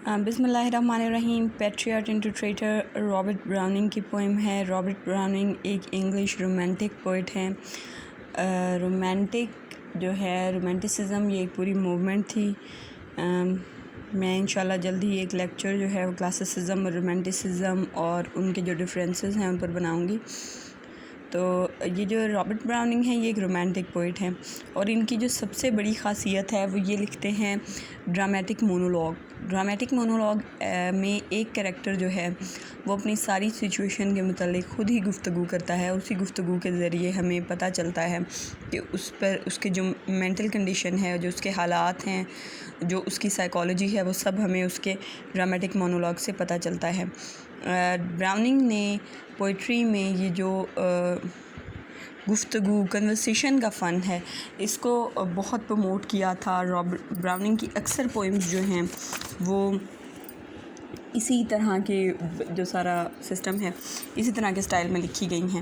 بسم اللہ الرحمن الرحیم۔ پیٹریاٹ انٹو ٹریٹر رابرٹ براؤننگ کی پوئم ہے۔ رابرٹ براؤننگ ایک انگلش رومانٹک پوئٹ ہیں۔ رومانٹسزم یہ ایک پوری موومنٹ تھی۔ میں انشاءاللہ جلد ہی ایک لیکچر جو ہے وہ کلاسسزم اور رومانٹسزم اور ان کے جو ڈفرینسز ہیں ان پر بناؤں گی۔ تو یہ جو رابرٹ براؤننگ ہیں یہ ایک رومانٹک پوئٹ ہیں، اور ان کی جو سب سے بڑی خاصیت ہے وہ یہ لکھتے ہیں ڈرامٹک مونولوگ۔ ڈرامٹک مونولوگ میں ایک کریکٹر جو ہے وہ اپنی ساری سچویشن کے متعلق خود ہی گفتگو کرتا ہے۔ اسی گفتگو کے ذریعے ہمیں پتہ چلتا ہے کہ اس کے جو مینٹل کنڈیشن ہے، جو اس کے حالات ہیں، جو اس کی سائیکالوجی ہے، وہ سب ہمیں اس کے ڈرامٹک مونولوگ سے پتہ چلتا ہے۔ براؤننگ نے پوئٹری میں یہ جو گفتگو کنورسیشن کا فن ہے اس کو بہت پروموٹ کیا تھا۔ براؤننگ کی اکثر پوئمز جو ہیں وہ اسی طرح کے جو سارا سسٹم ہے اسی طرح کے سٹائل میں لکھی گئی ہیں۔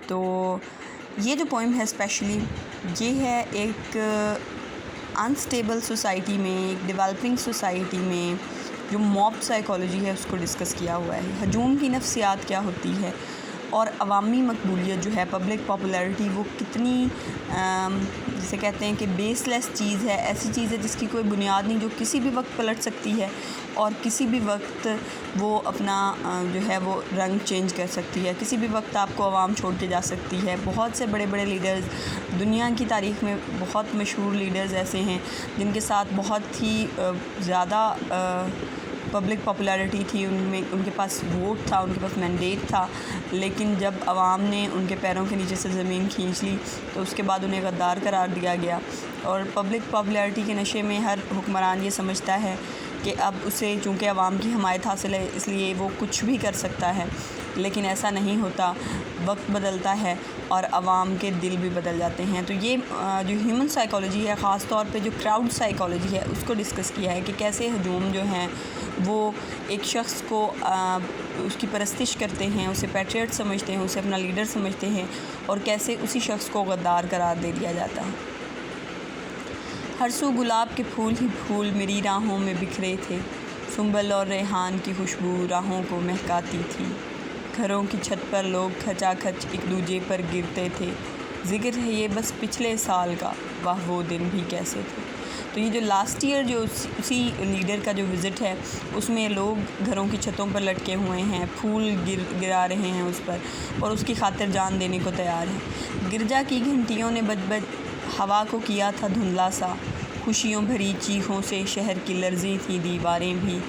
تو یہ جو پوئم ہے اسپیشلی یہ ہے ایک انسٹیبل سوسائٹی میں، ایک ڈیولپنگ سوسائٹی میں جو موب سائیکالوجی ہے اس کو ڈسکس کیا ہوا ہے۔ ہجوم کی نفسیات کیا ہوتی ہے اور عوامی مقبولیت جو ہے، پبلک پاپولیرٹی، وہ کتنی جسے کہتے ہیں کہ بیس لیس چیز ہے، ایسی چیز ہے جس کی کوئی بنیاد نہیں، جو کسی بھی وقت پلٹ سکتی ہے اور کسی بھی وقت وہ اپنا جو ہے وہ رنگ چینج کر سکتی ہے، کسی بھی وقت آپ کو عوام چھوڑ کے جا سکتی ہے۔ بہت سے بڑے بڑے لیڈرز دنیا کی تاریخ میں، بہت مشہور لیڈرز ایسے ہیں جن کے ساتھ بہت ہی زیادہ پبلک پاپولیرٹی تھی، ان کے پاس ووٹ تھا، ان کے پاس مینڈیٹ تھا، لیکن جب عوام نے ان کے پیروں کے نیچے سے زمین کھینچ لی تو اس کے بعد انہیں غدار قرار دیا گیا۔ اور پبلک پاپولیرٹی کے نشے میں ہر حکمران یہ سمجھتا ہے کہ اب اسے چونکہ عوام کی حمایت حاصل ہے اس لیے وہ کچھ بھی کر سکتا ہے، لیکن ایسا نہیں ہوتا۔ وقت بدلتا ہے اور عوام کے دل بھی بدل جاتے ہیں۔ تو یہ جو ہیومن سائیکالوجی ہے، خاص طور پہ جو کراؤڈ سائیکالوجی ہے، اس کو ڈسکس کیا ہے کہ کیسے ہجوم جو ہیں وہ ایک شخص کو اس کی پرستش کرتے ہیں، اسے پیٹریٹ سمجھتے ہیں، اسے اپنا لیڈر سمجھتے ہیں، اور کیسے اسی شخص کو غدار قرار دے دیا جاتا ہے۔ ہر سو گلاب کے پھول ہی پھول میری راہوں میں بکھرے تھے، سنبل اور ریحان کی خوشبو راہوں کو مہکاتی تھی، گھروں کی چھت پر لوگ کھچا کھچ ایک دوجے پر گرتے تھے، ذکر ہے یہ بس پچھلے سال کا، واہ وہ دن بھی کیسے تھے۔ تو یہ جو لاسٹ ایئر جو اسی لیڈر کا جو وزٹ ہے اس میں لوگ گھروں کی چھتوں پر لٹکے ہوئے ہیں، پھول گرا رہے ہیں اس پر اور اس کی خاطر جان دینے کو تیار ہیں۔ گرجا کی گھنٹیوں نے بج بج ہوا کو کیا تھا دھندلا سا، خوشیوں بھری چیخوں سے شہر کی لرزی تھی دیواریں بھی۔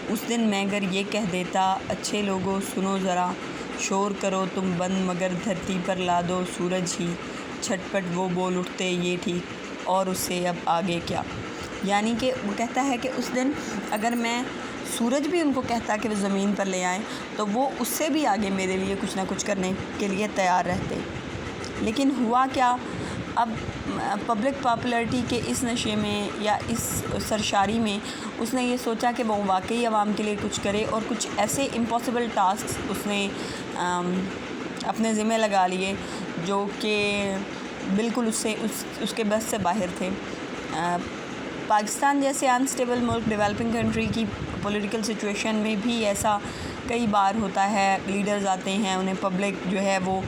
اس دن میں گر یہ کہہ دیتا اچھے لوگوں سنو ذرا، شور کرو تم بند مگر دھرتی پر لا دو سورج ہی، چھٹ پٹ وہ بول اٹھتے یہ ٹھیک اور اس سے اب آگے کیا۔ یعنی کہ وہ کہتا ہے کہ اس دن اگر میں سورج بھی ان کو کہتا کہ وہ زمین پر لے آئیں تو وہ اس سے بھی آگے میرے لیے کچھ نہ کچھ کرنے کے لیے تیار رہتے، لیکن ہوا کیا؟ اب پبلک پاپولیرٹی کے اس نشے میں یا اس سرشاری میں اس نے یہ سوچا کہ وہ واقعی عوام کے لیے کچھ کرے، اور کچھ ایسے امپاسبل ٹاسکس اس نے اپنے ذمہ لگا لیے جو کہ بالکل اس کے بس سے باہر تھے۔ پاکستان جیسے انسٹیبل ملک، ڈیولپنگ کنٹری کی پولیٹیکل سچویشن میں بھی ایسا کئی بار ہوتا ہے، لیڈرز آتے ہیں، انہیں پبلک جو ہے وہ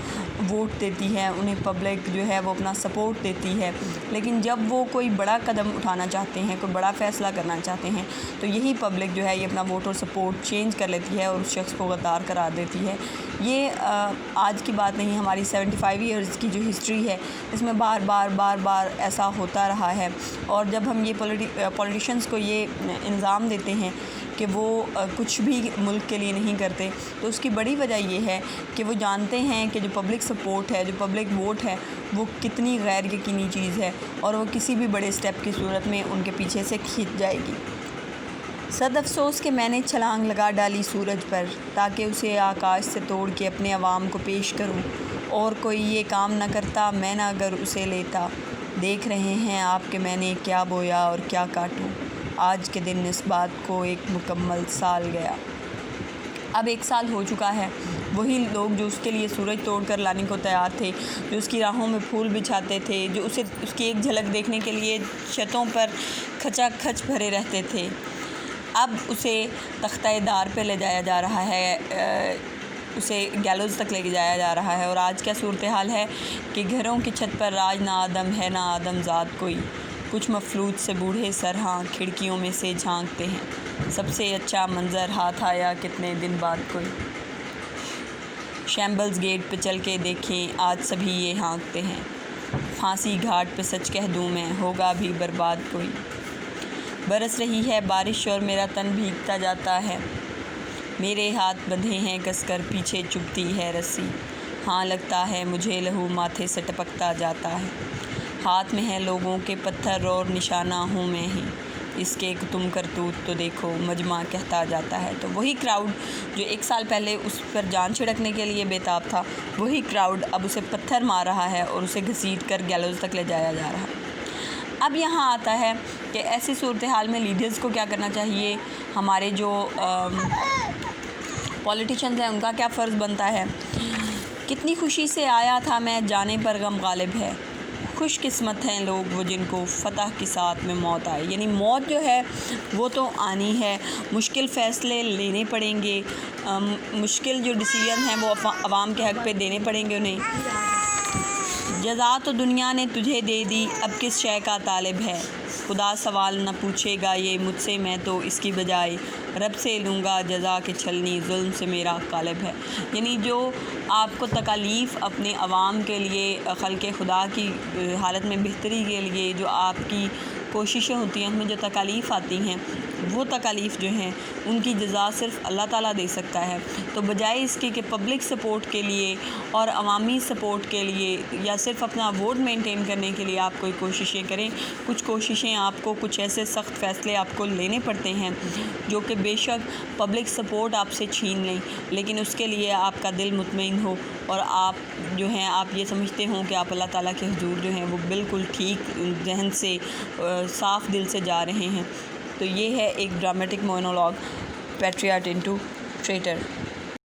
ووٹ دیتی ہے، انہیں پبلک جو ہے وہ اپنا سپورٹ دیتی ہے، لیکن جب وہ کوئی بڑا قدم اٹھانا چاہتے ہیں، کوئی بڑا فیصلہ کرنا چاہتے ہیں تو یہی پبلک جو ہے یہ اپنا ووٹ اور سپورٹ چینج کر لیتی ہے اور اس شخص کو غدار قرار دیتی ہے۔ یہ آج کی بات نہیں، ہماری 75 ایئرز کی جو ہسٹری ہے اس میں بار بار ایسا ہوتا رہا ہے۔ اور جب ہم یہ پولیٹیشنز کو یہ الزام دیتے ہیں کہ وہ کچھ بھی ملک کے لیے نہیں کرتے تو اس کی بڑی وجہ یہ ہے کہ وہ جانتے ہیں کہ جو پبلک سپورٹ ہے، جو پبلک ووٹ ہے، وہ کتنی غیر یقینی چیز ہے اور وہ کسی بھی بڑے سٹیپ کی صورت میں ان کے پیچھے سے کھینچ جائے گی۔ صد افسوس کہ میں نے چھلانگ لگا ڈالی سورج پر تاکہ اسے آکاش سے توڑ کے اپنے عوام کو پیش کروں، اور کوئی یہ کام نہ کرتا میں نہ اگر اسے لیتا۔ دیکھ رہے ہیں آپ کہ میں نے کیا بویا اور کیا کاٹوں، آج کے دن اس بات کو ایک مکمل سال گیا۔ اب 1 سال ہو چکا ہے۔ وہی لوگ جو اس کے لیے سورج توڑ کر لانے کو تیار تھے، جو اس کی راہوں میں پھول بچھاتے تھے، جو اس کی ایک جھلک دیکھنے کے لیے چھتوں پر کھچا کھچ بھرے رہتے تھے، اب اسے تختہ دار پہ لے جایا جا رہا ہے، اسے گیلوز تک لے کے جایا جا رہا ہے۔ اور آج کیا صورتحال ہے کہ گھروں کی چھت پر راج نہ آدم ہے نہ آدم ذات کوئی، کچھ مفلوج سے بوڑھے سر ہاں کھڑکیوں میں سے جھانکتے ہیں، سب سے اچھا منظر ہاتھ آیا کتنے دن بعد کوئی، شیمبلز گیٹ پہ چل کے دیکھیں آج سبھی یہ ہانکتے ہیں، پھانسی گھاٹ پہ سچ کہہ دوں میں ہوگا بھی برباد کوئی، برس رہی ہے بارش اور میرا تن بھیگتا جاتا ہے، میرے ہاتھ بندھے ہیں کس کر پیچھے چبھتی ہے رسی، ہاں لگتا ہے مجھے لہو ماتھے سے ٹپکتا جاتا ہے، ہاتھ میں ہیں لوگوں کے پتھر اور نشانہ ہوں میں ہی، اس کے تم کرتوت تو دیکھو مجمع کہتا جاتا ہے۔ تو وہی کراؤڈ جو 1 سال پہلے اس پر جان چھڑکنے کے لیے بےتاب تھا، وہی کراؤڈ اب اسے پتھر مار رہا ہے اور اسے گھسیٹ کر گیلوز تک لے جایا جا رہا ہے۔ اب یہاں آتا ہے کہ ایسی صورتحال میں لیڈرز کو کیا کرنا چاہیے، ہمارے جو پولیٹیشنز ہیں ان کا کیا فرض بنتا ہے۔ کتنی خوشی سے آیا تھا میں جانے پر غم غالب ہے، خوش قسمت ہیں لوگ وہ جن کو فتح کے ساتھ میں موت آئے، یعنی موت جو ہے وہ تو آنی ہے، مشکل فیصلے لینے پڑیں گے، مشکل جو ڈیسیژن ہیں وہ عوام کے حق پہ دینے پڑیں گے انہیں۔ جزا تو دنیا نے تجھے دے دی اب کس شے کا طالب ہے، خدا سوال نہ پوچھے گا یہ مجھ سے میں تو اس کی بجائے رب سے لوں گا جزا کے چھلنی ظلم سے میرا غالب ہے، یعنی جو آپ کو تکالیف اپنے عوام کے لیے خلق خدا کی حالت میں بہتری کے لیے جو آپ کی کوششیں ہوتی ہیں ان میں جو تکالیف آتی ہیں وہ تکالیف جو ہیں ان کی جزا صرف اللہ تعالیٰ دے سکتا ہے۔ تو بجائے اس کی کہ پبلک سپورٹ کے لیے اور عوامی سپورٹ کے لیے یا صرف اپنا ووٹ مینٹین کرنے کے لیے آپ کوئی کوششیں کریں، کچھ کوششیں آپ کو کچھ ایسے سخت فیصلے آپ کو لینے پڑتے ہیں جو کہ بے شک پبلک سپورٹ آپ سے چھین لیں، لیکن اس کے لیے آپ کا دل مطمئن ہو اور آپ جو ہیں آپ یہ سمجھتے ہوں کہ آپ اللہ تعالیٰ کے حضور جو ہیں وہ بالکل ٹھیک ذہن سے صاف دل سے جا رہے ہیں۔ تو یہ ہے ایک ڈرامٹک مونولوگ پیٹریاٹ انٹو ٹریٹر۔